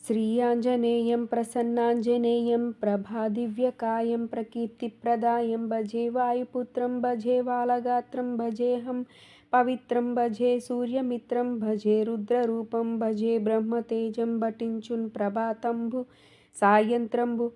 श्रीयाञ्जनेयं प्रसन्नाञ्जनेयं प्रभादिव्यकायं प्रकीर्तिप्रदायं भजे वायुपुत्रं भजे बालगात्रं भजेऽहं पवित्रं भजे सूर्यमित्रं भजे रुद्ररूपं भजे ब्रह्मतेजं भटिंచున్ ప్రభాతంబు సాయంత్రంబు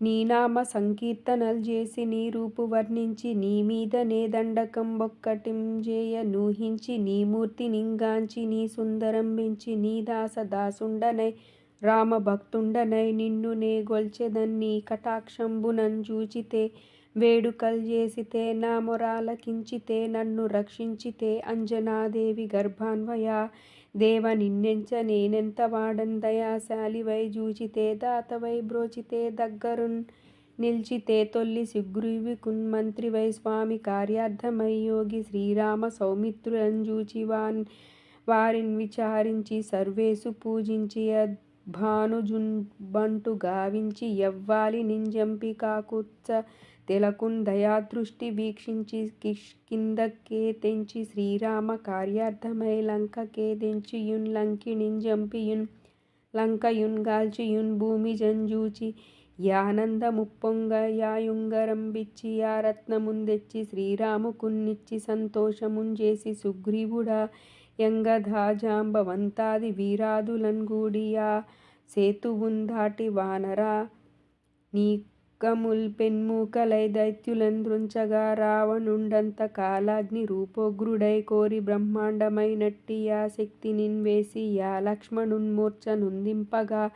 నీ నామ సంకీర్తనల్ చేసి నీ రూపు వర్ణించి నీ మీదనే దండకం బొక్కటింజేయ నూహించి నీ మూర్తి నింగాంచి నీ సుందరం పెంచి నీ దాసుండనై రామ భక్తుండనై నిన్ను నే గొల్చెదన్ నీ కటాక్షంబునన్ చూచితే వేడుకల్ చేసితే నా మొరాలకించితే నన్ను రక్షించితే అంజనాదేవి గర్భాన్వయ దేవ నిన్నెంచ నేనెంత వాడన్ దయాశాలివై జూచితే దాతవై బ్రోచితే దగ్గరున్ నిల్చితే తొల్లి సుగ్రీవుకున్ మంత్రివై స్వామి కార్యార్థమై యోగి శ్రీరామ సౌమిత్రులను జూచి వారిని విచారించి సర్వేసు పూజించి భానుజుంబంటు గావించి యవ్వాలి నింజంపి కాకుత్స తెలకున్ దయాదృష్టి వీక్షించి కిష్కింధకే తెంచి శ్రీరామ కార్యార్థమై లంకకే తెంచియున్ లంకిణింజంపియున్ లంకయున్ గాల్చియున్ భూమి జంజూచి యానందముప్పొంగ యాయుంగరంబిచ్చి యా రత్నముందెచ్చి శ్రీరాముకున్నిచ్చి సంతోషముంజేసి సుగ్రీవుడా యంగధాజాంబవంతాది వీరాదులన్ గూడియా సేతువున్ దాటి వానరా నీకముల్ పెన్మూకలై దైత్యులన్ దృంచగా రావణుండంత కాలాగ్ని రూపోగ్రుడై కోరి బ్రహ్మాండమైనట్టి యా శక్తినిన్ వేసి యా లక్ష్మణున్ మూర్ఛ నొందింపగా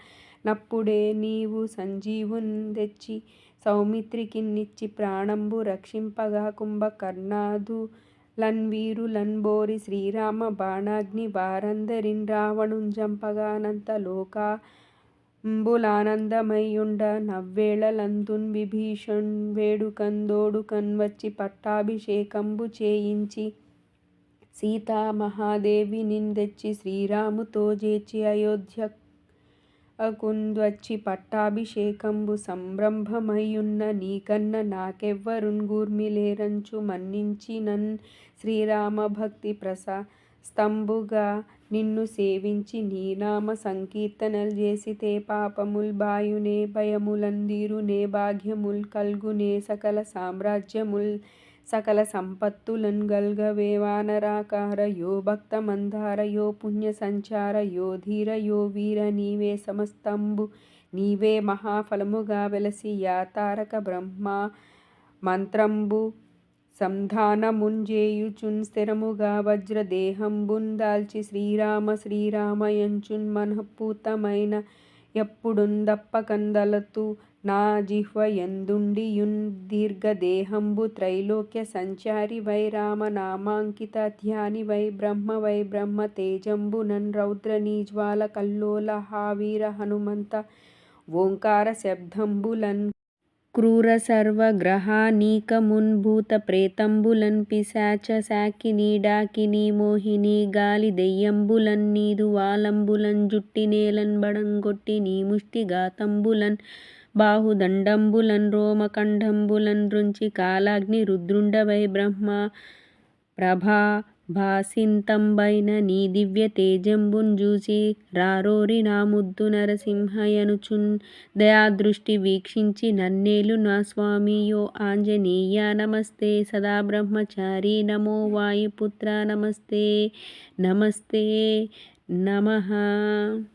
నప్పుడే నీవు సంజీవున్ తెచ్చి సౌమిత్రికిన్నిచ్చి ప్రాణంబు రక్షింపగా కుంభకర్ణాదు లన్వీరులన్ బోరి శ్రీరామ బాణాగ్ని వారందరిన్ రావణున్ జంపగానంత లోకాంబులానందమయ్యుండ నవ్వేళలందున్ విభీషణ్ వేడుకన్ దోడుకన్ వచ్చి పట్టాభిషేకంబు చేయించి సీతా మహాదేవినిన్ తెచ్చి శ్రీరాముతో జేచి అయోధ్యకుంద్వచ్చి పట్టాభిషేకంబు సంరంభమయ్యున్న నీకన్న నాకెవ్వరున్ గూర్మిలేరంచు మన్నించినన్ శ్రీరామ భక్తి ప్రశస్తంబుగా నిన్ను సేవించి నీ నామ సంకీర్తనల్ చేసితే పాపముల్ బాయునే భయములందీరునే భాగ్యముల్ కల్గునే సకల సామ్రాజ్యముల్ సకల సంపత్తులన్ గల్గవే వానరాకార యో భక్త మందార యో పుణ్య సంచార యో ధీర యో వీర నీవే సమస్తంబు నీవే మహాఫలముగా వెలసి యా తారక బ్రహ్మ మంత్రంబు సంధానముంజేయుచున్ స్థిరముగా వజ్రదేహంబున్ దాల్చి శ్రీరామ శ్రీరామయంచున్ మనఃపూతమైన ఎప్పుడున్ దప్పకందలతు నా జిహ్వయందుండియున్ దీర్ఘదేహంబు త్రైలోక్య సంచారి వై రామనామాంకిత ధ్యానివై బ్రహ్మవై బ్రహ్మ తేజంబునన్ రౌద్ర నీజ్వాల కల్లోల హావీర హనుమంత ఓంకార శబ్దంబులన్ క్రూర సర్వగ్రహానీకమున్ భూత ప్రేతంబులన్ పిశాచ శాకిని డాకిని మోహిని గాలి దెయ్యంబులన్ నీదు వాలంబులన్ జుట్టి నేలన్ బడంగొట్టి నీ ముష్టి ఘాతంబులన్ బాహుదండంబులన్ రోమకంఠంబులన్ దృంచి కాలాగ్ని రుద్రుండవై బ్రహ్మ ప్రభాభాసింతంబైన నీ దివ్య తేజంబున్ జూచి రారోరి నా ముద్దు నరసింహయనుచున్ దయాదృష్టి వీక్షించి నన్నేలు నా స్వామి యో ఆంజనేయ నమస్తే సదా బ్రహ్మచారి నమో వాయుపుత్ర నమస్తే నమస్తే నమః.